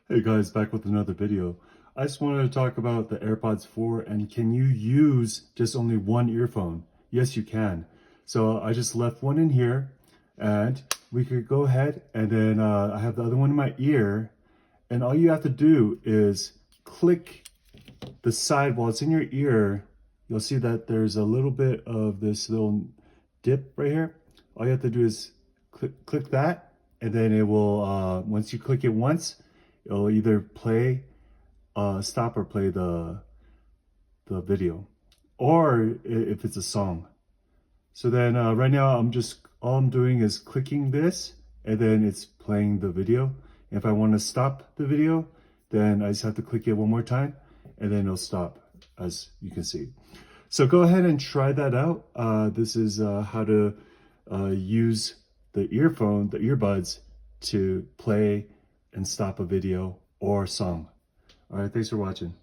Hey guys, back with another video. I just wanted to talk about the AirPods 4 and can you use just only one earphone? Yes, you can. So I just left one in here and we could go ahead and then I have the other one in my ear and all you have to do is click the side while it's in your ear. You'll see that there's a little bit of this little dip right here. All you have to do is click that and then it will, once you click it once, it'll either play, stop or play the video, or if it's a song. So then right now all I'm doing is clicking this and then it's playing the video. If I want to stop the video, then I just have to click it one more time and then it'll stop, as you can see. So go ahead and try that out. This is how to use the earbuds to play and stop a video or song. All right, thanks for watching.